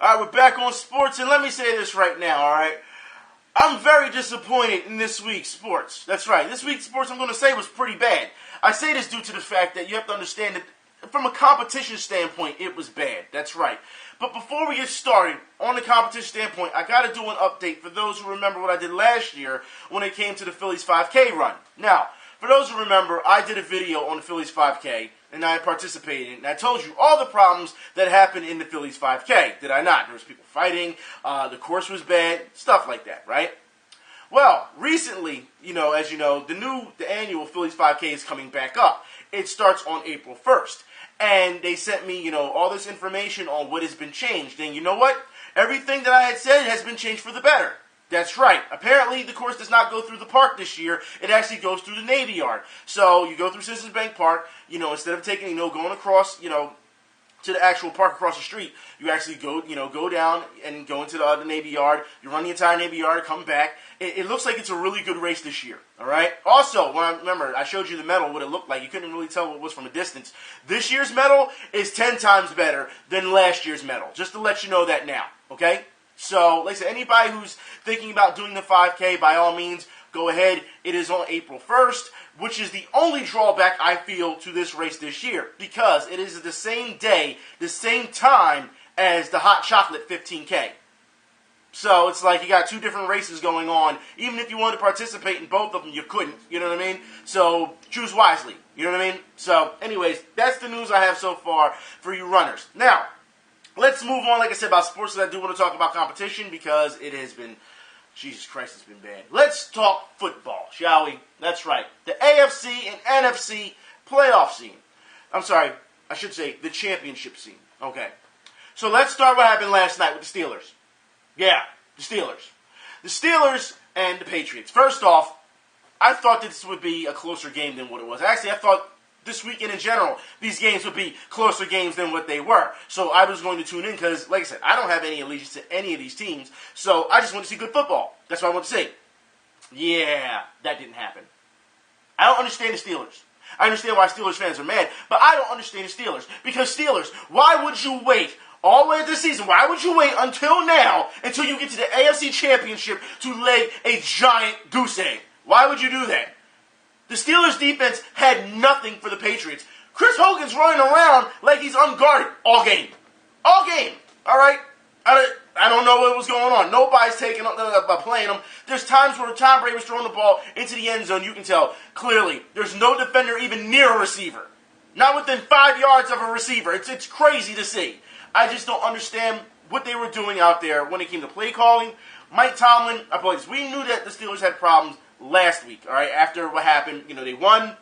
All right, we're back on sports, and let me say this right now, all right? I'm very disappointed in this week's sports. That's right. This week's sports, I'm going to say, was pretty bad. I say this due to the fact that you have to understand that from a competition standpoint, it was bad. That's right. But before we get started, on the competition standpoint, I got to do an update for those who remember what I did last year when it came to the Phillies 5K run. Now, for those who remember, I did a video on the Phillies 5K, and I participated in it, and I told you all the problems that happened in the Phillies 5K. Did I not? There was people fighting, the course was bad, stuff like that, right? Well, recently, as you know, the annual Phillies 5K is coming back up. It starts on April 1st. And they sent me, all this information on what has been changed. And you know what? Everything that I had said has been changed for the better. That's right. Apparently, the course does not go through the park this year. It actually goes through the Navy Yard. So you go through Citizens Bank Park, instead of taking, going across, to the actual park across the street, you actually go down and go into the Navy Yard. You run the entire Navy Yard, come back. It looks like it's a really good race this year, all right? Also, remember, I showed you the medal, what it looked like. You couldn't really tell what it was from a distance. This year's medal is 10 times better than last year's medal, just to let you know that now, okay? So, like I said, anybody who's thinking about doing the 5K, by all means, go ahead. It is on April 1st, which is the only drawback I feel to this race this year, because it is the same day, the same time as the Hot Chocolate 15K. So it's like you got two different races going on. Even if you wanted to participate in both of them, you couldn't. You know what I mean? So choose wisely. You know what I mean? So anyways, that's the news I have so far for you runners. Now, let's move on, like I said, about sports. I do want to talk about competition because it has been, Jesus Christ, it's been bad. Let's talk football, shall we? That's right. The AFC and NFC playoff scene. I'm sorry, I should say the championship scene. Okay. So let's start what happened last night with the Steelers. Yeah, the Steelers. The Steelers and the Patriots. First off, I thought this would be a closer game than what it was. Actually, I thought this weekend in general, these games would be closer games than what they were. So I was going to tune in because, like I said, I don't have any allegiance to any of these teams. So I just want to see good football. That's what I want to see. Yeah, that didn't happen. I don't understand the Steelers. I understand why Steelers fans are mad, but I don't understand the Steelers. Because Steelers, why would you wait all the way this season? Why would you wait until now, until you get to the AFC Championship to lay a giant goose egg? Why would you do that? The Steelers' defense had nothing for the Patriots. Chris Hogan's running around like he's unguarded all game. All game. All right? I don't know what was going on. Nobody's taking playing him. There's times where Tom Brady was throwing the ball into the end zone. You can tell clearly there's no defender even near a receiver. Not within 5 yards of a receiver. It's crazy to see. I just don't understand what they were doing out there when it came to play calling. Mike Tomlin, we knew that the Steelers had problems last week, all right, after what happened. They won,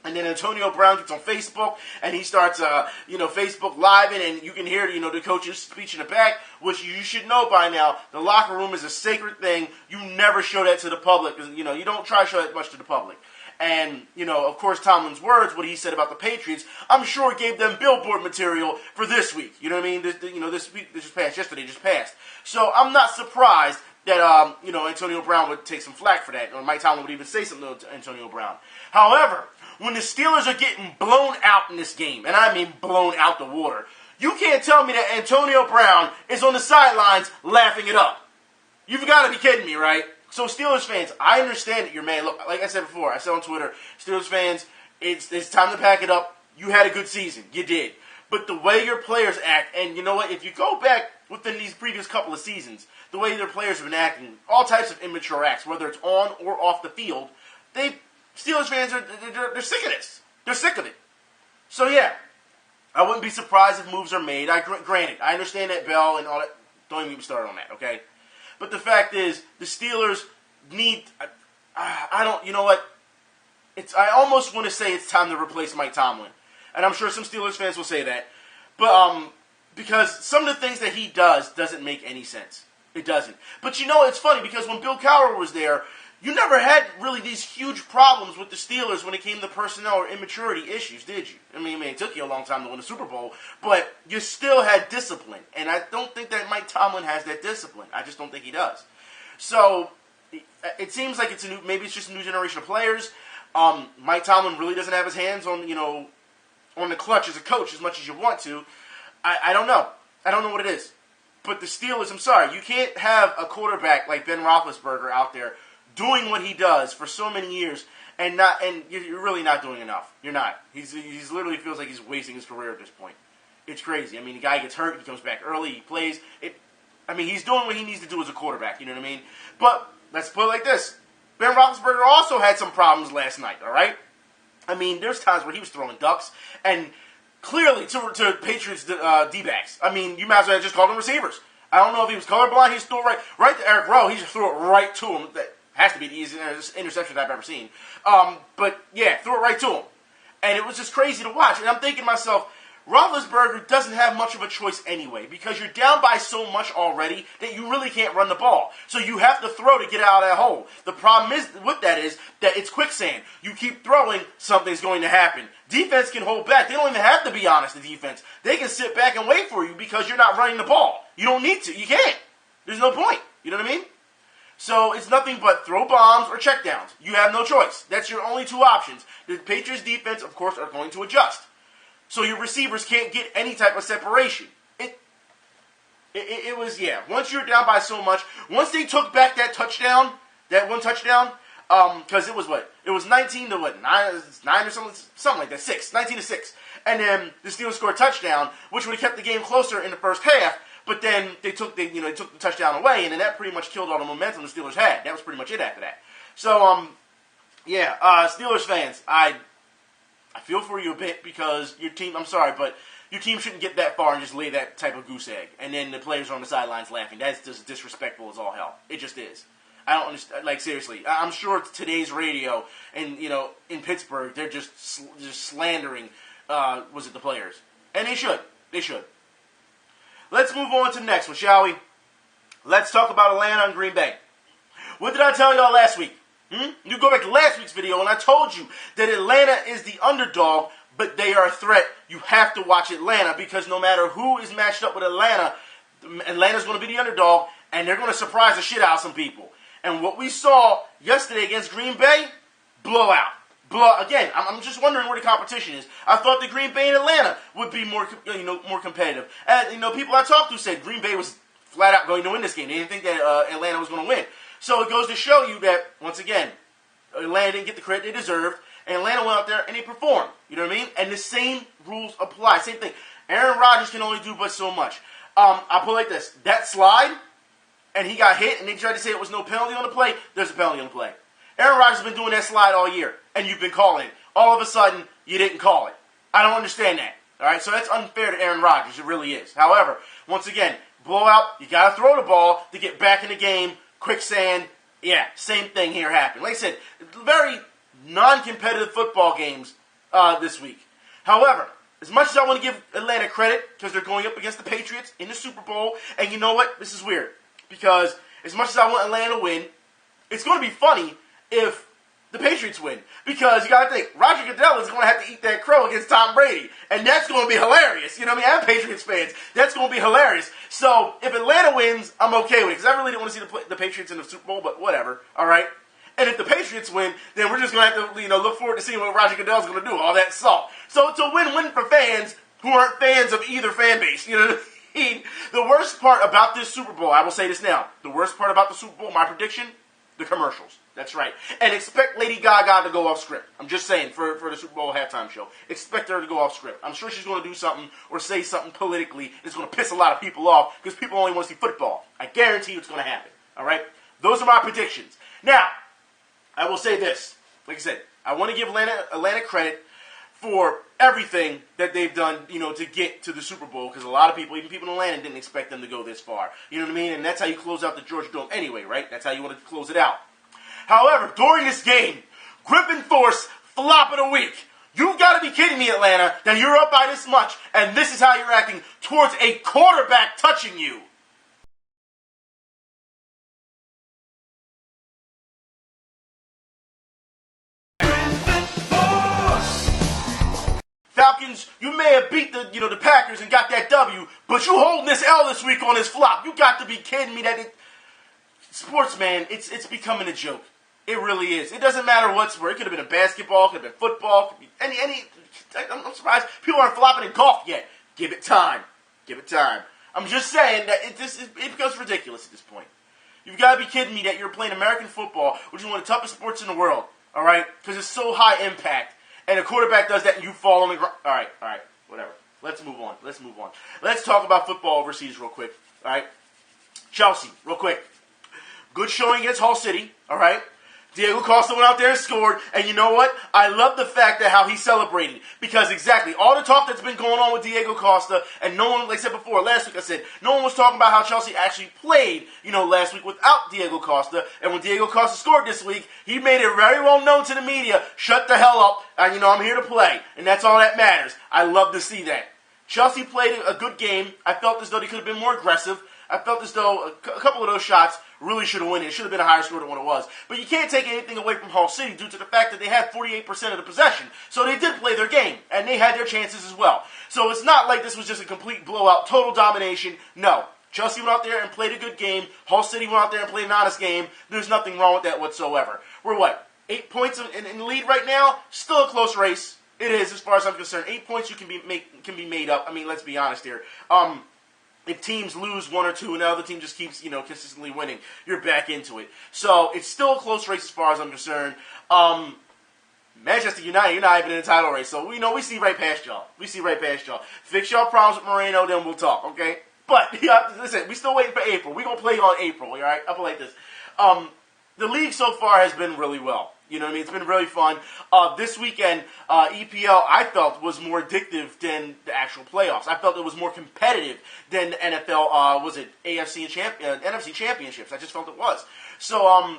and then Antonio Brown gets on Facebook, and he starts, Facebook living, and you can hear, the coach's speech in the back, which you should know by now. The locker room is a sacred thing. You never show that to the public, because, you don't try to show that much to the public. And, of course, Tomlin's words, what he said about the Patriots, I'm sure gave them billboard material for this week. You know what I mean? This week, yesterday just passed. So I'm not surprised that, Antonio Brown would take some flack for that, or Mike Tomlin would even say something to Antonio Brown. However, when the Steelers are getting blown out in this game, and I mean blown out the water, you can't tell me that Antonio Brown is on the sidelines laughing it up. You've got to be kidding me, right? So Steelers fans, I understand that you're mad. Look, like I said before, I said on Twitter, Steelers fans, it's time to pack it up. You had a good season. You did. But the way your players act, and you know what, if you go back within these previous couple of seasons, the way their players have been acting, all types of immature acts, whether it's on or off the field, Steelers fans they're sick of this. They're sick of it. So yeah, I wouldn't be surprised if moves are made. Granted, I understand that Bell and all that. Don't even get me started on that, okay? But the fact is, the Steelers need. You know what? I almost want to say it's time to replace Mike Tomlin, and I'm sure some Steelers fans will say that, but because some of the things that he does doesn't make any sense. It doesn't. But it's funny because when Bill Cowher was there, you never had really these huge problems with the Steelers when it came to personnel or immaturity issues, did you? I mean, it took you a long time to win the Super Bowl, but you still had discipline. And I don't think that Mike Tomlin has that discipline. I just don't think he does. So it seems like maybe it's just a new generation of players. Mike Tomlin really doesn't have his hands on the clutch as a coach as much as you want to. I don't know. I don't know what it is. But the Steelers, I'm sorry, you can't have a quarterback like Ben Roethlisberger out there doing what he does for so many years and you're really not doing enough. You're not. He's literally feels like he's wasting his career at this point. It's crazy. I mean, the guy gets hurt, he comes back early, he plays. He's doing what he needs to do as a quarterback, you know what I mean? But let's put it like this. Ben Roethlisberger also had some problems last night, all right? I mean, there's times where he was throwing ducks, and clearly to Patriots D-backs. I mean, you might as well have just called them receivers. I don't know if he was colorblind. He just threw it right to Eric Rowe. He just threw it right to him. That has to be the easiest interception I've ever seen. But yeah, threw it right to him. And it was just crazy to watch. And I'm thinking to myself, Roethlisberger doesn't have much of a choice anyway because you're down by so much already that you really can't run the ball. So you have to throw to get out of that hole. The problem with that is that it's quicksand. You keep throwing, something's going to happen. Defense can hold back. They don't even have to be honest, the defense. They can sit back and wait for you because you're not running the ball. You don't need to. You can't. There's no point. You know what I mean? So it's nothing but throw bombs or checkdowns. You have no choice. That's your only two options. The Patriots defense, of course, are going to adjust. So your receivers can't get any type of separation. It was, yeah. Once you're down by so much, once they took back that touchdown, that one touchdown, because it was what? It was 19 to what? 9 or something like that. 6. 19 to 6. And then the Steelers scored a touchdown, which would have kept the game closer in the first half. But then they took the touchdown away, and then that pretty much killed all the momentum the Steelers had. That was pretty much it after that. So, Steelers fans, I feel for you a bit because your team, I'm sorry, but your team shouldn't get that far and just lay that type of goose egg. And then the players are on the sidelines laughing. That's just disrespectful as all hell. It just is. I don't understand. Like, seriously. I'm sure today's radio and, in Pittsburgh, they're just slandering, the players. And they should. They should. Let's move on to the next one, shall we? Let's talk about Atlanta and Green Bay. What did I tell y'all last week? You go back to last week's video and I told you that Atlanta is the underdog, but they are a threat. You have to watch Atlanta because no matter who is matched up with Atlanta, Atlanta's going to be the underdog and they're going to surprise the shit out of some people. And what we saw yesterday against Green Bay, blowout. Again, I'm just wondering where the competition is. I thought that Green Bay and Atlanta would be more competitive. And, people I talked to said Green Bay was flat out going to win this game. They didn't think that Atlanta was going to win. So it goes to show you that, once again, Atlanta didn't get the credit they deserved, and Atlanta went out there and they performed. You know what I mean? And the same rules apply. Same thing. Aaron Rodgers can only do but so much. I'll put it like this. That slide, and he got hit, and they tried to say it was no penalty on the play. There's a penalty on the play. Aaron Rodgers has been doing that slide all year, and you've been calling it. All of a sudden, you didn't call it. I don't understand that. All right, so that's unfair to Aaron Rodgers. It really is. However, once again, blowout, you got to throw the ball to get back in the game. Quicksand, yeah, same thing here happened. Like I said, very non-competitive football games this week. However, as much as I want to give Atlanta credit because they're going up against the Patriots in the Super Bowl, and you know what? This is weird because as much as I want Atlanta to win, it's going to be funny if the Patriots win. Because you got to think, Roger Goodell is going to have to eat that crow against Tom Brady. And that's going to be hilarious. You know what I mean? I'm Patriots fans. That's going to be hilarious. So, if Atlanta wins, I'm okay with it. Because I really didn't want to see the Patriots in the Super Bowl, but whatever. All right? And if the Patriots win, then we're just going to have to look forward to seeing what Roger Goodell is going to do. All that salt. So, it's a win-win for fans who aren't fans of either fan base. You know what I mean? The worst part about this Super Bowl, I will say this now. The worst part about the Super Bowl, my prediction, the commercials. That's right. And expect Lady Gaga to go off script. I'm just saying, for the Super Bowl halftime show. Expect her to go off script. I'm sure she's going to do something or say something politically that's going to piss a lot of people off because people only want to see football. I guarantee you it's going to happen. All right? Those are my predictions. Now, I will say this. Like I said, I want to give Atlanta credit for everything that they've done, to get to the Super Bowl because a lot of people, even people in Atlanta, didn't expect them to go this far. You know what I mean? And that's how you close out the Georgia Dome anyway, right? That's how you want to close it out. However, during this game, Griffin Force flop of the week. You've got to be kidding me, Atlanta, that you're up by this much, and this is how you're acting towards a quarterback touching you. Falcons, you may have beat the Packers and got that W, but you holding this L this week on this flop. You got to be kidding me sports, man, it's becoming a joke. It really is. It doesn't matter what sport. It could have been a basketball, could have been football, could be any. I'm surprised people aren't flopping in golf yet. Give it time. Give it time. I'm just saying that it becomes ridiculous at this point. You've got to be kidding me that you're playing American football, which is one of the toughest sports in the world, all right? Because it's so high impact, and a quarterback does that and you fall on the ground. All right, whatever. Let's move on. Let's talk about football overseas real quick, all right? Chelsea, real quick. Good showing against Hull City, all right? Diego Costa went out there and scored, and you know what? I love the fact that how he celebrated, because exactly, all the talk that's been going on with Diego Costa, and no one, like I said before, last week I said, no one was talking about how Chelsea actually played, last week without Diego Costa, and when Diego Costa scored this week, he made it very well known to the media, shut the hell up, and I'm here to play, and that's all that matters. I love to see that. Chelsea played a good game. I felt as though they could have been more aggressive. I felt as though a couple of those shots really should have won it. It should have been a higher score than what it was. But you can't take anything away from Hull City due to the fact that they had 48% of the possession. So they did play their game, and they had their chances as well. So it's not like this was just a complete blowout, total domination. No. Chelsea went out there and played a good game. Hull City went out there and played an honest game. There's nothing wrong with that whatsoever. We're 8 points in the lead right now? Still a close race. It is, as far as I'm concerned. 8 points can be made up. I mean, let's be honest here. If teams lose one or two and the other team just keeps, consistently winning, you're back into it. So it's still a close race as far as I'm concerned. Manchester United, you're not even in the title race. So we see right past y'all. Fix y'all problems with Moreno, then we'll talk, okay? But, listen, we still waiting for April. We're going to play on April, all right? I'll play like this. The league so far has been really well. You know what I mean? It's been really fun. This weekend, EPL, I felt, was more addictive than the actual playoffs. I felt it was more competitive than the NFL, AFC and NFC championships. I just felt it was. So,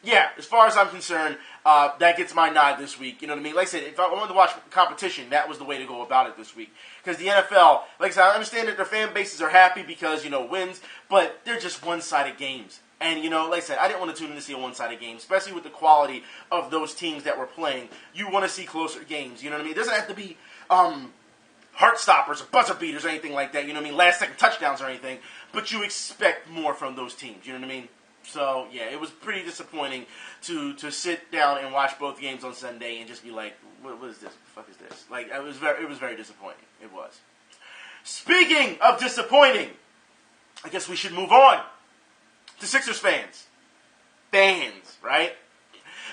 yeah, as far as I'm concerned, that gets my nod this week. You know what I mean? Like I said, if I wanted to watch competition, that was the way to go about it this week. Because the NFL, like I said, I understand that their fan bases are happy because, wins, but they're just one-sided games. And, like I said, I didn't want to tune in to see a one-sided game, especially with the quality of those teams that were playing. You want to see closer games, you know what I mean? It doesn't have to be heart stoppers or buzzer beaters or anything like that, you know what I mean? Last-second touchdowns or anything. But you expect more from those teams, you know what I mean? So, yeah, it was pretty disappointing to sit down and watch both games on Sunday and just be like, what is this? What the fuck is this? Like, it was very disappointing. It was. Speaking of disappointing, I guess we should move on to Sixers fans, right?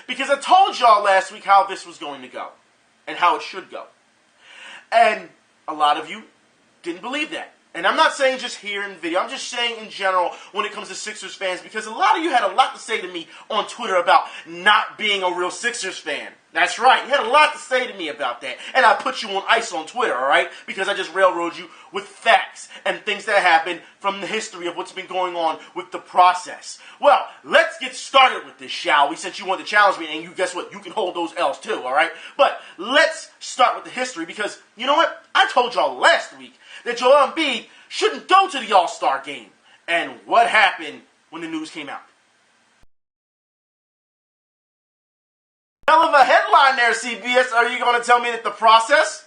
Because I told y'all last week how this was going to go and how it should go. And a lot of you didn't believe that. And I'm not saying just here in video. I'm just saying in general when it comes to Sixers fans, because a lot of you had a lot to say to me on Twitter about not being a real Sixers fan. That's right. You had a lot to say to me about that. And I put you on ice on Twitter, all right? Because I just railroad you with facts and things that happened from the history of what's been going on with the process. Well, let's get started with this, shall we? Since you want to challenge me, and you guess what? You can hold those L's too, all right? But let's start with the history because, you know what? I told y'all last week that Joel Embiid shouldn't go to the All-Star game. And what happened when the news came out? Hell of a headline there, CBS. Are you going to tell me that the process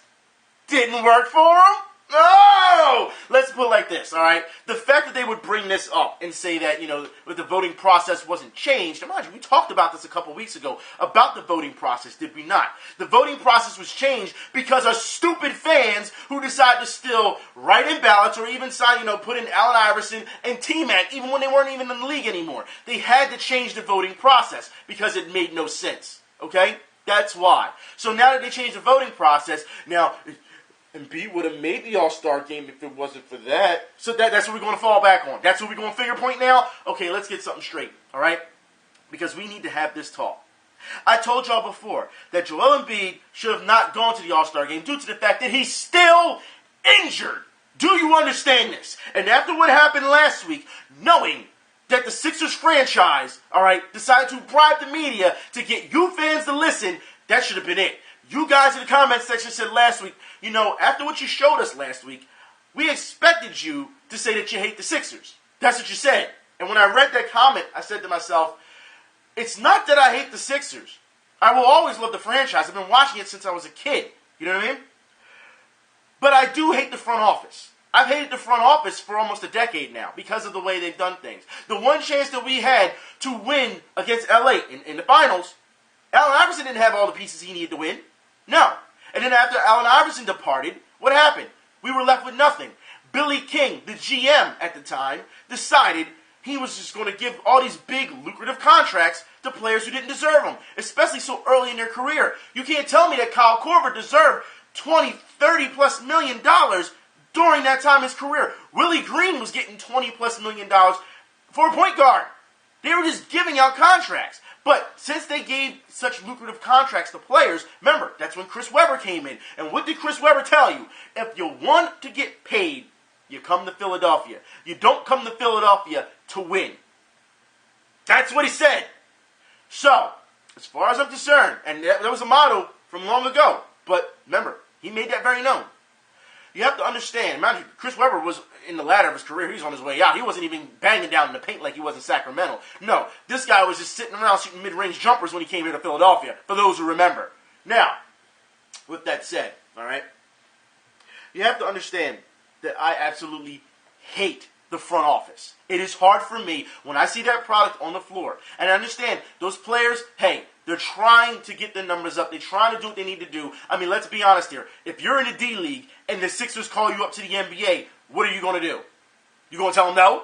didn't work for him? No! Let's put it like this, all right? The fact that they would bring this up and say that, that the voting process wasn't changed. Mind you, we talked about this a couple weeks ago, about the voting process, did we not? The voting process was changed because of stupid fans who decided to still write in ballots or even sign, put in Allen Iverson and T-Mac, even when they weren't even in the league anymore. They had to change the voting process because it made no sense. Okay? That's why. So now that they changed the voting process, now Embiid would have made the All-Star game if it wasn't for that. So that's what we're going to fall back on. That's what we're going to figure point now? Okay, let's get something straight. All right? Because we need to have this talk. I told y'all before that Joel Embiid should have not gone to the All-Star game due to the fact that he's still injured. Do you understand this? And after what happened last week, knowing that the Sixers franchise, all right, decided to bribe the media to get you fans to listen, that should have been it. You guys in the comment section said last week, after what you showed us last week, we expected you to say that you hate the Sixers. That's what you said. And when I read that comment, I said to myself, it's not that I hate the Sixers. I will always love the franchise. I've been watching it since I was a kid. You know what I mean? But I do hate the front office. I've hated the front office for almost a decade now because of the way they've done things. The one chance that we had to win against LA in the finals, Allen Iverson didn't have all the pieces he needed to win. No. And then after Allen Iverson departed, what happened? We were left with nothing. Billy King, the GM at the time, decided he was just going to give all these big, lucrative contracts to players who didn't deserve them, especially so early in their career. You can't tell me that Kyle Korver deserved $20, $30+ million during that time in his career. Willie Green was getting $20+ million for a point guard. They were just giving out contracts. But since they gave such lucrative contracts to players, remember, that's when Chris Webber came in. And what did Chris Webber tell you? If you want to get paid, you come to Philadelphia. You don't come to Philadelphia to win. That's what he said. So, as far as I'm concerned, and that was a motto from long ago, but remember, he made that very known. You have to understand, imagine Chris Webber was in the ladder of his career. He was on his way out. He wasn't even banging down in the paint like he was in Sacramento. No, this guy was just sitting around shooting mid-range jumpers when he came here to Philadelphia, for those who remember. Now, with that said, all right, you have to understand that I absolutely hate the front office. It is hard for me when I see that product on the floor. And I understand those players, hey, they're trying to get their numbers up. They're trying to do what they need to do. I mean, let's be honest here. If you're in the D-League and the Sixers call you up to the NBA, what are you going to do? You going to tell them no?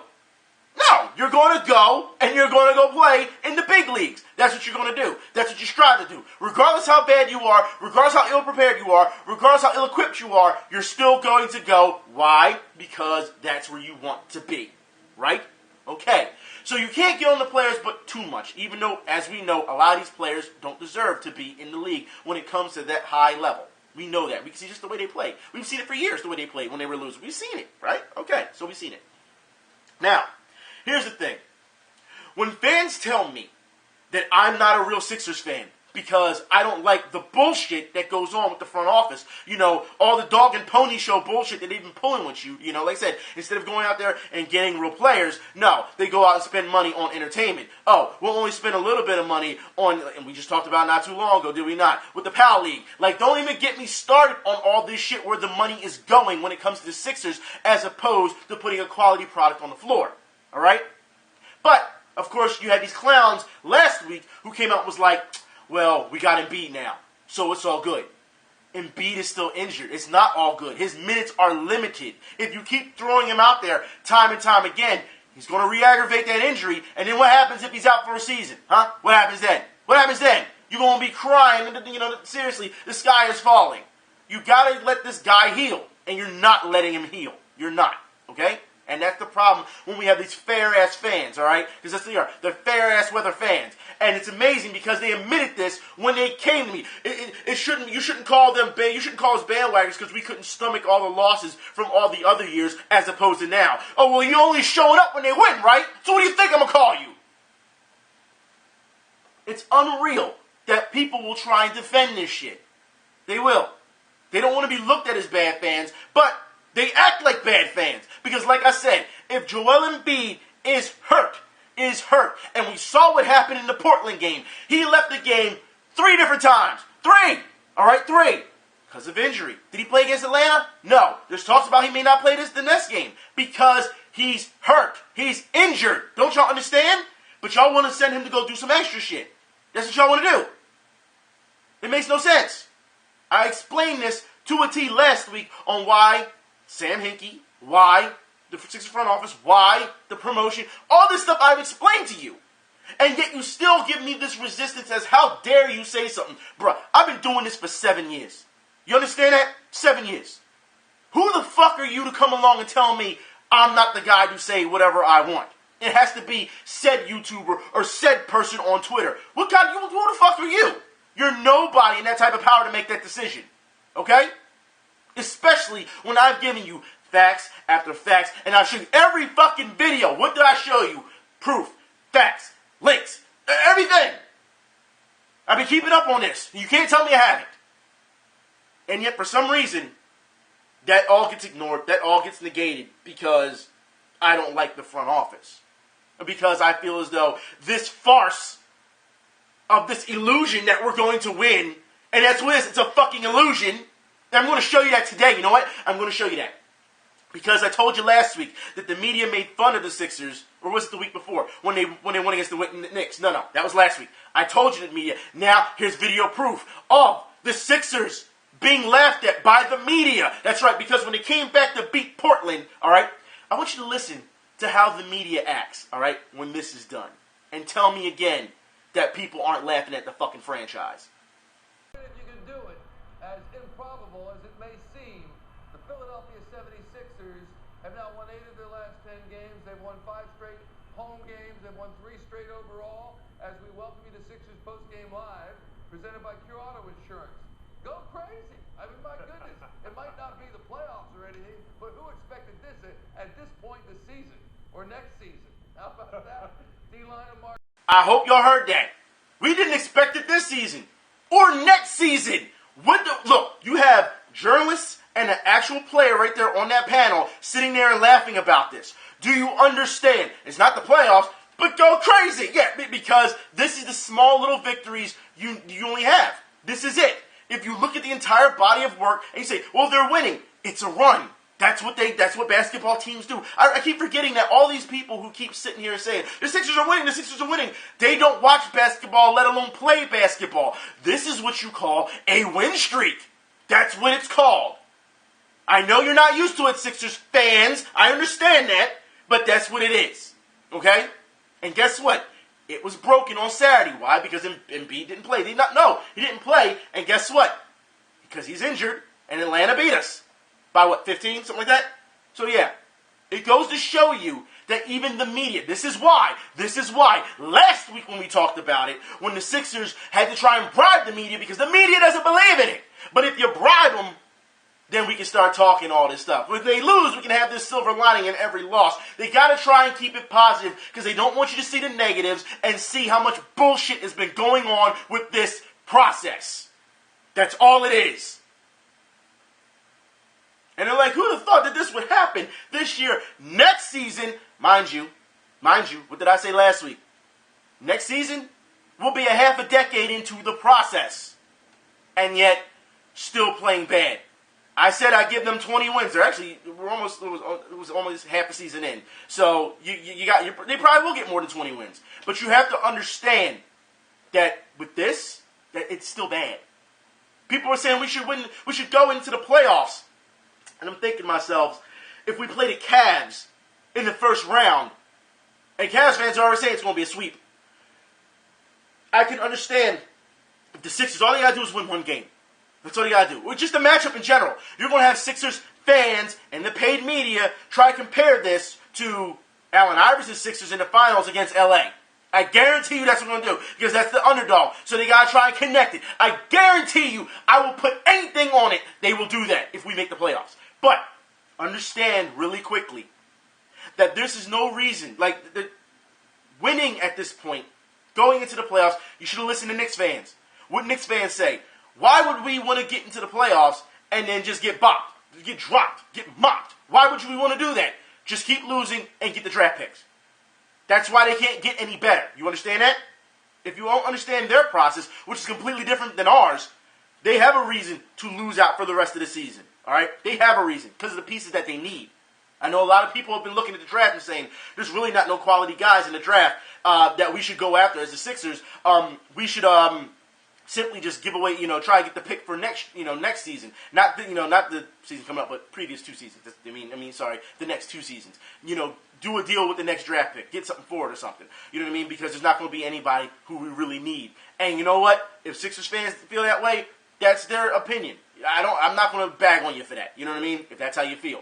No. You're going to go and you're going to go play in the big leagues. That's what you're going to do. That's what you strive to do. Regardless how bad you are, regardless how ill-prepared you are, regardless how ill-equipped you are, you're still going to go. Why? Because that's where you want to be. Right? Okay. So you can't get on the players but too much, even though, as we know, a lot of these players don't deserve to be in the league when it comes to that high level. We know that. We can see just the way they play. We've seen it for years, the way they played when they were losing. We've seen it, right? Okay, so we've seen it. Now, here's the thing. When fans tell me that I'm not a real Sixers fan because I don't like the bullshit that goes on with the front office, you know, all the dog and pony show bullshit that they've been pulling with you, you know, like I said, instead of going out there and getting real players, no, they go out and spend money on entertainment. Oh, we'll only spend a little bit of money on, and we just talked about not too long ago, did we not, with the Pal League. Like, don't even get me started on all this shit where the money is going when it comes to the Sixers as opposed to putting a quality product on the floor. All right? But, of course, you had these clowns last week who came out and was like, well, we got Embiid now, so it's all good. Embiid is still injured. It's not all good. His minutes are limited. If you keep throwing him out there time and time again, he's going to re-aggravate that injury, and then what happens if he's out for a season? Huh? What happens then? What happens then? You're going to be crying, you know, seriously, the sky is falling. You got to let this guy heal, and you're not letting him heal. You're not, okay? And that's the problem when we have these fair-ass fans, all right? Because that's what they are. They're fair-ass weather fans. And it's amazing because they admitted this when they came to me. You shouldn't call us bandwagons because we couldn't stomach all the losses from all the other years as opposed to now. Oh, well, you're only showing up when they win, right? So what do you think I'm going to call you? It's unreal that people will try and defend this shit. They will. They don't want to be looked at as bad fans, but they act like bad fans. Because like I said, if Joel Embiid is hurt, and we saw what happened in the Portland game. He left the game 3 different times. 3! All right, 3. Because of injury. Did he play against Atlanta? No. There's talks about he may not play the next game. Because he's hurt. He's injured. Don't y'all understand? But y'all want to send him to go do some extra shit. That's what y'all want to do. It makes no sense. I explained this to a T last week on why Sam Hinkie, why the Sixers front office, why the promotion, all this stuff I've explained to you. And yet you still give me this resistance as how dare you say something. Bruh, I've been doing this for 7 years. You understand that? 7 years. Who the fuck are you to come along and tell me I'm not the guy to say whatever I want? It has to be said YouTuber or said person on Twitter. Who the fuck are you? You're nobody in that type of power to make that decision. Okay? Especially when I've given you facts after facts, and I've shown you every fucking video. What did I show you? Proof, facts, links, everything. I've been keeping up on this. You can't tell me I haven't. And yet, for some reason, that all gets ignored. That all gets negated because I don't like the front office. Because I feel as though this farce of this illusion that we're going to win, and that's what it is. It's a fucking illusion. And I'm going to show you that today. You know what? I'm going to show you that. Because I told you last week that the media made fun of the Sixers, or was it the week before, when they won against the Knicks? No, that was last week. I told you the media. Now, here's video proof of the Sixers being laughed at by the media. That's right, because when they came back to beat Portland, all right, I want you to listen to how the media acts, all right, when this is done. And tell me again that people aren't laughing at the fucking franchise. If you can do it, as improbable as it may seem, the Philadelphia 76ers have now won 8 of their last 10 games. They've won 5 straight home games. They've won 3 straight overall. As we welcome you to Sixers Postgame Live, presented by Cure Auto Insurance. Go crazy. I mean, my goodness. It might not be the playoffs or anything, but who expected this at this point in the season or next season? How about that? D-line and Mark. I hope y'all heard that. We didn't expect it this season or next season. Look, you have journalists and an actual player right there on that panel sitting there and laughing about this. Do you understand? It's not the playoffs, but go crazy. Yeah, because this is the small little victories you only have. This is it. If you look at the entire body of work and you say, well, they're winning, it's a run. That's what basketball teams do. I keep forgetting that all these people who keep sitting here and saying, the Sixers are winning, they don't watch basketball, let alone play basketball. This is what you call a win streak. That's what it's called. I know you're not used to it, Sixers fans. I understand that, but that's what it is. Okay? And guess what? It was broken on Saturday. Why? Because Embiid didn't play. He didn't play, and guess what? Because he's injured, and Atlanta beat us. By what, 15? Something like that? So yeah, it goes to show you that even the media, this is why, last week when we talked about it, when the Sixers had to try and bribe the media because the media doesn't believe in it. But if you bribe them, then we can start talking all this stuff. If they lose, we can have this silver lining in every loss. They got to try and keep it positive because they don't want you to see the negatives and see how much bullshit has been going on with this process. That's all it is. And they're like, who'd have thought that this would happen this year? Next season, mind you, what did I say last week? Next season, we'll be a half a decade into the process. And yet, still playing bad. I said I'd give them 20 wins. It was almost half a season in. So, they probably will get more than 20 wins. But you have to understand that with this, that it's still bad. People are saying we should go into the playoffs. And I'm thinking to myself, if we play the Cavs in the first round, and Cavs fans are already saying it's going to be a sweep, I can understand if the Sixers, all they got to do is win one game. That's all you got to do. Or just the matchup in general. You're going to have Sixers fans and the paid media try to compare this to Allen Iverson's Sixers in the finals against L.A. I guarantee you that's what we're going to do, because that's the underdog. So they got to try and connect it. I guarantee you, I will put anything on it, they will do that if we make the playoffs. But understand really quickly that this is no reason, like the winning at this point, going into the playoffs, you should have listened to Knicks fans. What Knicks fans say, why would we want to get into the playoffs and then just get bopped, get dropped, get mopped? Why would we want to do that? Just keep losing and get the draft picks. That's why they can't get any better. You understand that? If you don't understand their process, which is completely different than ours, they have a reason to lose out for the rest of the season. All right? They have a reason because of the pieces that they need. I know a lot of people have been looking at the draft and saying, there's really not no quality guys in the draft that we should go after as the Sixers. We should simply just give away, try to get the pick for next season. Not the season coming up, but previous 2 seasons. The next 2 seasons. Do a deal with the next draft pick. Get something for it or something. You know what I mean? Because there's not going to be anybody who we really need. And you know what? If Sixers fans feel that way, that's their opinion. I'm not going to bag on you for that. You know what I mean? If that's how you feel.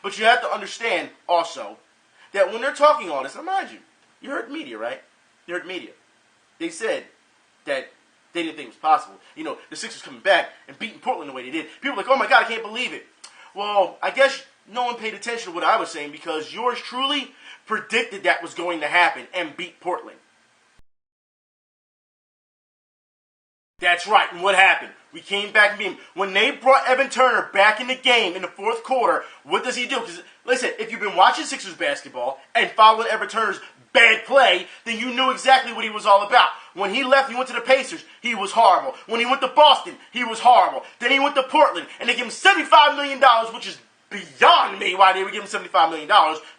But you have to understand also that when they're talking all this, and mind you heard the media, right? You heard the media. They said that they didn't think it was possible. The Sixers coming back and beating Portland the way they did. People were like, oh my God, I can't believe it. Well, I guess no one paid attention to what I was saying because yours truly predicted that was going to happen and beat Portland. That's right, and what happened? We came back and beat him. When they brought Evan Turner back in the game in the fourth quarter, what does he do? Because, listen, if you've been watching Sixers basketball and following Evan Turner's bad play, then you knew exactly what he was all about. When he left, he went to the Pacers, he was horrible. When he went to Boston, he was horrible. Then he went to Portland, and they gave him $75 million, which is beyond me why they would give him $75 million.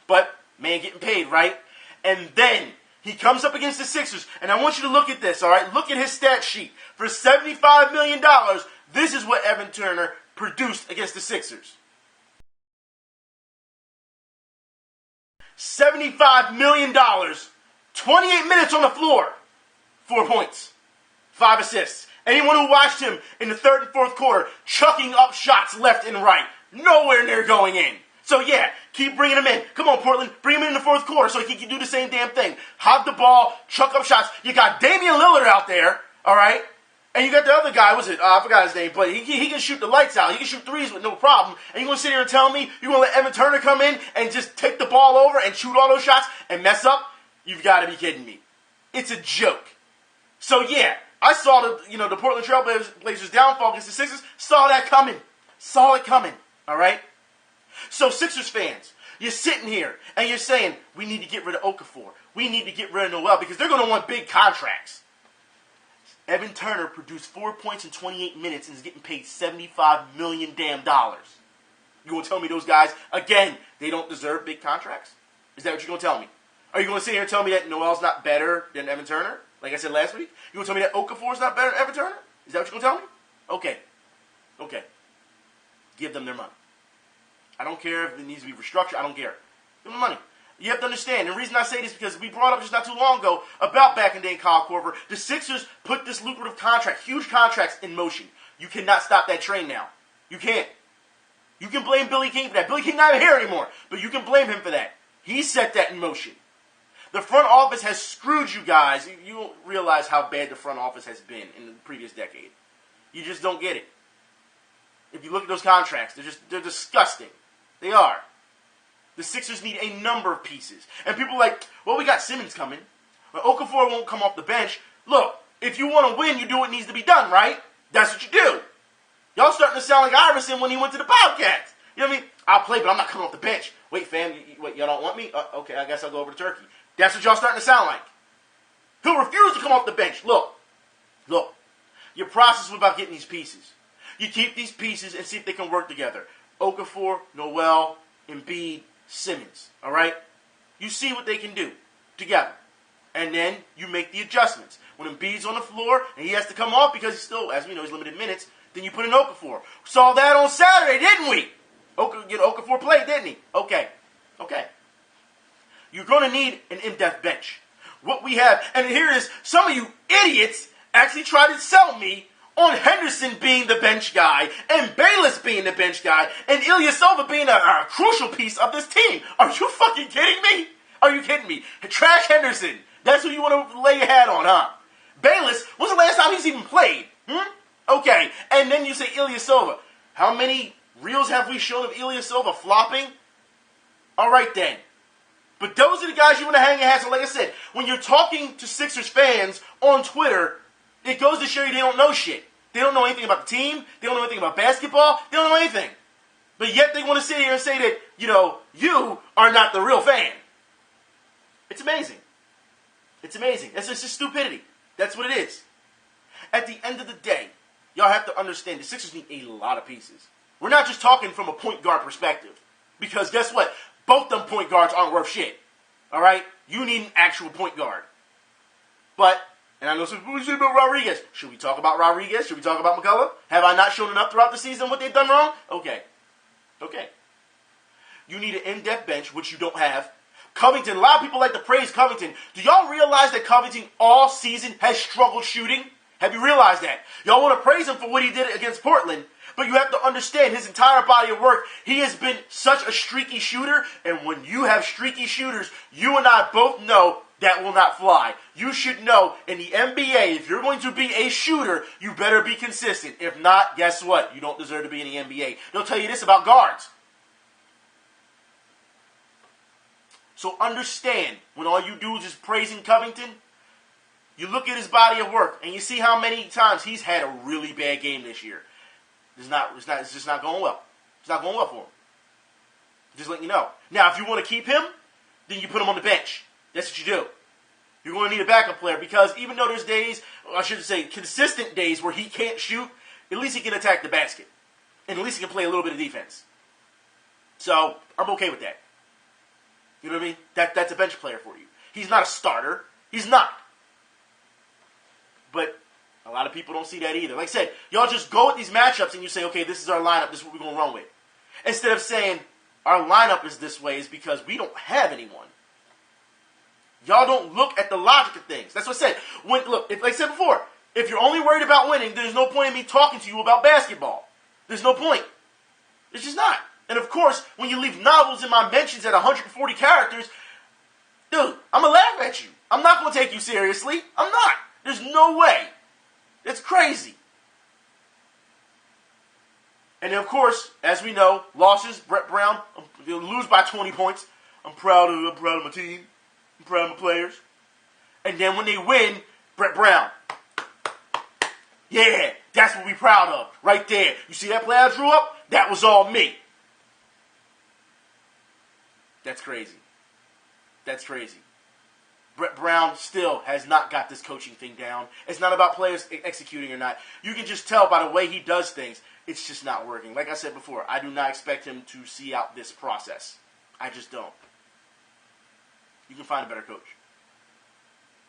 But, man getting paid, right? And then he comes up against the Sixers, and I want you to look at this, all right? Look at his stat sheet. For $75 million, This is what Evan Turner produced against the Sixers. $75 million, 28 minutes on the floor, 4 points, 5 assists. Anyone who watched him in the third and fourth quarter, chucking up shots left and right, nowhere near going in. So yeah, keep bringing him in. Come on, Portland, bring him in the fourth quarter so he can do the same damn thing. Hog the ball, chuck up shots. You got Damian Lillard out there, all right? And you got the other guy, I forgot his name, but he can shoot the lights out. He can shoot threes with no problem. And you going to sit here and tell me you're going to let Evan Turner come in and just take the ball over and shoot all those shots and mess up? You've got to be kidding me. It's a joke. So yeah, I saw the Portland Trail Blazers downfall against the Sixers. Saw that coming. Saw it coming. All right? So Sixers fans, you're sitting here and you're saying, we need to get rid of Okafor. We need to get rid of Noel because they're going to want big contracts. Evan Turner produced 4 points in 28 minutes and is getting paid $75 million damn dollars. You going to tell me those guys, again, they don't deserve big contracts? Is that what you're going to tell me? Are you going to sit here and tell me that Noel's not better than Evan Turner? Like I said last week? You going to tell me that Okafor's not better than Evan Turner? Is that what you're going to tell me? Okay. Give them their money. I don't care if it needs to be restructured. I don't care. Give them money. You have to understand. The reason I say this is because we brought up just not too long ago about back in the day Kyle Korver. The Sixers put this lucrative contract, huge contracts in motion. You cannot stop that train now. You can't. You can blame Billy King for that. Billy King not even here anymore, but you can blame him for that. He set that in motion. The front office has screwed you guys. You don't realize how bad the front office has been in the previous decade. You just don't get it. If you look at those contracts, they're disgusting. They are. The Sixers need a number of pieces. And people are like, well, we got Simmons coming. Well, Okafor won't come off the bench. Look, if you want to win, you do what needs to be done, right? That's what you do. Y'all starting to sound like Iverson when he went to the Bobcats. You know what I mean? I'll play, but I'm not coming off the bench. Wait, fam, wait, y'all don't want me? Okay, I guess I'll go over to Turkey. That's what y'all starting to sound like. He'll refuse to come off the bench. Look. Your process was about getting these pieces. You keep these pieces and see if they can work together. Okafor, Noel, Embiid, Simmons, all right? You see what they can do together. And then you make the adjustments. When Embiid's on the floor and he has to come off because he's still, as we know, he's limited minutes, then you put in Okafor. Saw that on Saturday, didn't we? Okafor played, didn't he? Okay. You're going to need an in-depth bench. What we have, and here is, some of you idiots actually tried to sell me on Henderson being the bench guy, and Bayless being the bench guy, and Ilyasova being a crucial piece of this team. Are you fucking kidding me? Are you kidding me? Trash Henderson. That's who you want to lay your hat on, huh? Bayless, when's the last time he's even played? Okay, and then you say Ilyasova. How many reels have we shown of Ilyasova flopping? All right then. But those are the guys you want to hang your hats on. Like I said, when you're talking to Sixers fans on Twitter, it goes to show you they don't know shit. They don't know anything about the team. They don't know anything about basketball. They don't know anything. But yet they want to sit here and say that, you are not the real fan. It's amazing. It's amazing. It's just stupidity. That's what it is. At the end of the day, y'all have to understand the Sixers need a lot of pieces. We're not just talking from a point guard perspective. Because guess what? Both them point guards aren't worth shit. All right? You need an actual point guard. But, and I know some people say about Rodriguez. Should we talk about Rodriguez? Should we talk about McCullough? Have I not shown enough throughout the season what they've done wrong? Okay. You need an in-depth bench, which you don't have. Covington, a lot of people like to praise Covington. Do y'all realize that Covington all season has struggled shooting? Have you realized that? Y'all want to praise him for what he did against Portland, but you have to understand his entire body of work. He has been such a streaky shooter, and when you have streaky shooters, you and I both know that will not fly. You should know in the NBA, if you're going to be a shooter, you better be consistent. If not, guess what? You don't deserve to be in the NBA. They'll tell you this about guards. So understand, when all you do is just praising Covington, you look at his body of work, and you see how many times he's had a really bad game this year. It's just not going well. It's not going well for him. Just letting you know. Now, if you want to keep him, then you put him on the bench. That's what you do. You're going to need a backup player because even though there's days, I should say consistent days where he can't shoot, at least he can attack the basket. And at least he can play a little bit of defense. So, I'm okay with that. You know what I mean? That's a bench player for you. He's not a starter. He's not. But A lot of people don't see that either. Like I said, y'all just go with these matchups and you say, okay, this is our lineup, this is what we're going to run with. Instead of saying, our lineup is this way is because we don't have anyone. Y'all don't look at the logic of things. That's what I said. Like I said before, if you're only worried about winning, there's no point in me talking to you about basketball. There's no point. It's just not. And of course, when you leave novels in my mentions at 140 characters, dude, I'm going to laugh at you. I'm not going to take you seriously. I'm not. There's no way. It's crazy. And then, of course, as we know, losses, Brett Brown, they'll lose by 20 points. I'm proud of my team. I'm proud of my players. And then when they win, Brett Brown. Yeah, that's what we're proud of. Right there. You see that play I drew up? That was all me. That's crazy. That's crazy. Brett Brown still has not got this coaching thing down. It's not about players executing or not. You can just tell by the way he does things, it's just not working. Like I said before, I do not expect him to see out this process. I just don't. You can find a better coach.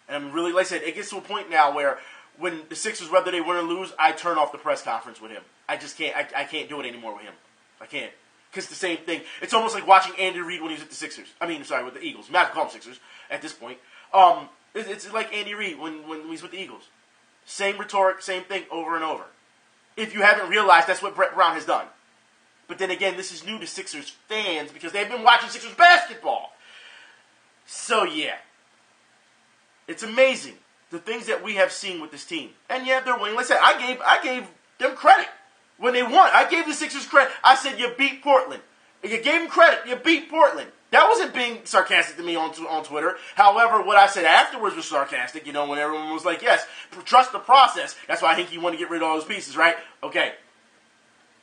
And I'm really, like I said, it gets to a point now where when the Sixers, whether they win or lose, I turn off the press conference with him. I just can't. I can't do it anymore with him. I can't. Because it's the same thing. It's almost like watching Andy Reid when he was with the Sixers. With the Eagles. I'm not calling them Sixers at this point. It's like Andy Reid when he's with the Eagles. Same rhetoric, same thing over and over. If you haven't realized, that's what Brett Brown has done. But then again, this is new to Sixers fans because they've been watching Sixers basketball. So yeah. It's amazing the things that we have seen with this team. And yeah, they're winning. Like I said, I gave them credit. When they won, I gave the Sixers credit. I said, you beat Portland. You gave them credit. You beat Portland. That wasn't being sarcastic to me on Twitter. However, what I said afterwards was sarcastic, when everyone was like, yes, trust the process. That's why I think you want to get rid of all those pieces, right? Okay.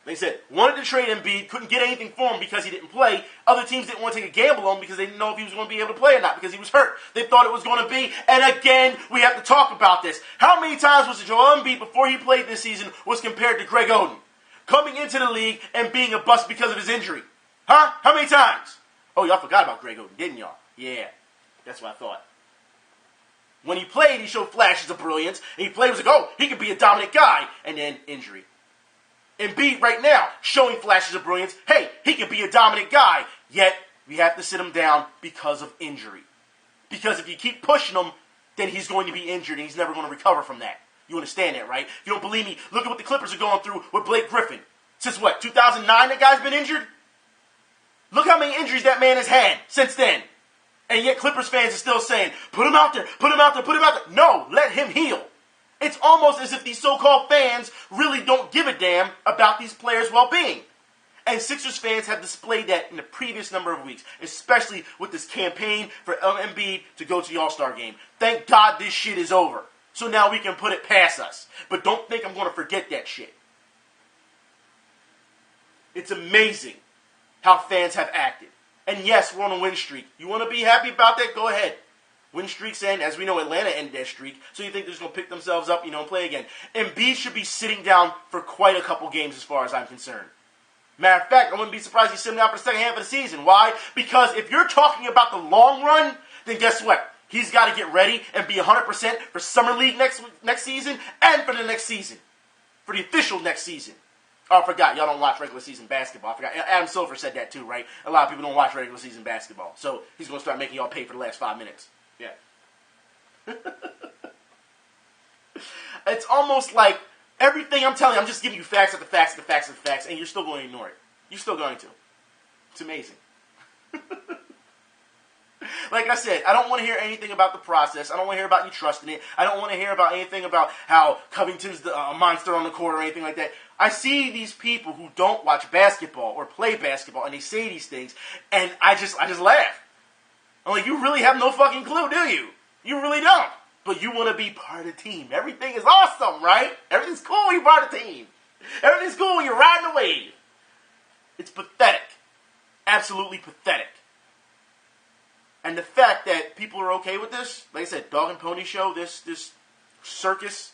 They said, wanted to trade Embiid, couldn't get anything for him because he didn't play. Other teams didn't want to take a gamble on him because they didn't know if he was going to be able to play or not because he was hurt. They thought it was going to be. And again, we have to talk about this. How many times was Joel Embiid before he played this season was compared to Greg Oden? Coming into the league and being a bust because of his injury. Huh? How many times? Oh, y'all forgot about Greg Oden, didn't y'all? Yeah, that's what I thought. When he played, he showed flashes of brilliance. And he played, was like, oh, he could be a dominant guy. And then injury. Embiid right now, showing flashes of brilliance. Hey, he could be a dominant guy. Yet, we have to sit him down because of injury. Because if you keep pushing him, then he's going to be injured and he's never going to recover from that. You understand that, right? If you don't believe me, look at what the Clippers are going through with Blake Griffin. Since what, 2009 that guy's been injured? Look how many injuries that man has had since then. And yet Clippers fans are still saying, put him out there, put him out there, put him out there. No, let him heal. It's almost as if these so-called fans really don't give a damn about these players' well-being. And Sixers fans have displayed that in the previous number of weeks, especially with this campaign for Embiid to go to the All-Star game. Thank God this shit is over. So now we can put it past us. But don't think I'm going to forget that shit. It's amazing how fans have acted. And yes, we're on a win streak. You want to be happy about that? Go ahead. Win streaks end. As we know, Atlanta ended that streak. So you think they're just going to pick themselves up, and play again. Embiid should be sitting down for quite a couple games as far as I'm concerned. Matter of fact, I wouldn't be surprised he's sitting down for the second half of the season. Why? Because if you're talking about the long run, then guess what? He's got to get ready and be 100% for Summer League next season and for the next season. For the official next season. Oh, I forgot. Y'all don't watch regular season basketball. I forgot. Adam Silver said that too, right? A lot of people don't watch regular season basketball. So he's going to start making y'all pay for the last 5 minutes. Yeah. It's almost like everything I'm telling you, I'm just giving you facts after facts after facts after facts, and you're still going to ignore it. You're still going to. It's amazing. Like I said, I don't want to hear anything about the process. I don't want to hear about you trusting it. I don't want to hear about anything about how Covington's a monster on the court or anything like that. I see these people who don't watch basketball or play basketball, and they say these things, and I just laugh. I'm like, you really have no fucking clue, do you? You really don't. But you want to be part of the team. Everything is awesome, right? Everything's cool when you're part of the team. Everything's cool when you're riding the wave. It's pathetic. Absolutely pathetic. And the fact that people are okay with this, like I said, dog and pony show, this circus,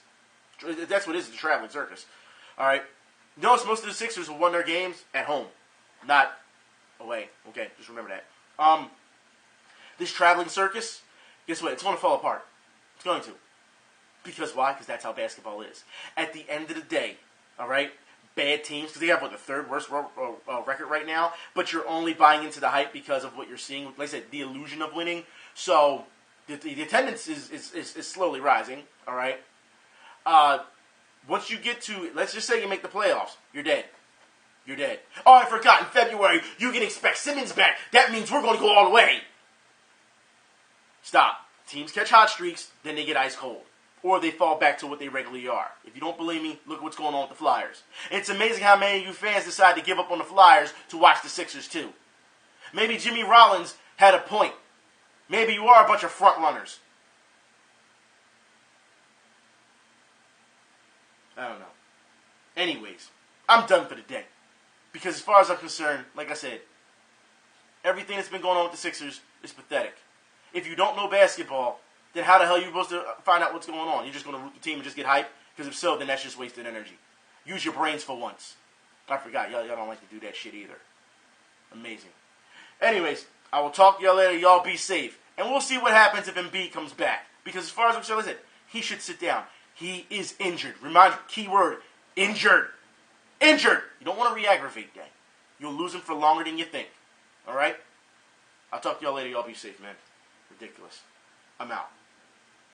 that's what it is, it's a traveling circus. All right? Notice most of the Sixers have won their games at home, not away. Okay, just remember that. This traveling circus, guess what? It's going to fall apart. It's going to. Because why? Because that's how basketball is. At the end of the day, all right, bad teams, because they have, the third worst record right now, but you're only buying into the hype because of what you're seeing. Like I said, the illusion of winning. So the attendance is slowly rising, all right? Once you get to, let's just say you make the playoffs, you're dead. You're dead. Oh, I forgot, in February, you can expect Simmons back. That means we're going to go all the way. Stop. Teams catch hot streaks, then they get ice cold. Or they fall back to what they regularly are. If you don't believe me, look at what's going on with the Flyers. It's amazing how many of you fans decide to give up on the Flyers to watch the Sixers too. Maybe Jimmy Rollins had a point. Maybe you are a bunch of front runners. I don't know. Anyways, I'm done for the day. Because as far as I'm concerned, like I said, everything that's been going on with the Sixers is pathetic. If you don't know basketball, then how the hell are you supposed to find out what's going on? You're just going to root the team and just get hyped? Because if so, then that's just wasted energy. Use your brains for once. I forgot. Y'all don't like to do that shit either. Amazing. Anyways, I will talk to y'all later. Y'all be safe. And we'll see what happens if Embiid comes back. Because as far as I'm concerned, listen, he should sit down. He is injured. Remind you, key word, injured. Injured. You don't want to re-aggravate that. You'll lose him for longer than you think. All right? I'll talk to y'all later. Y'all be safe, man. Ridiculous. I'm out.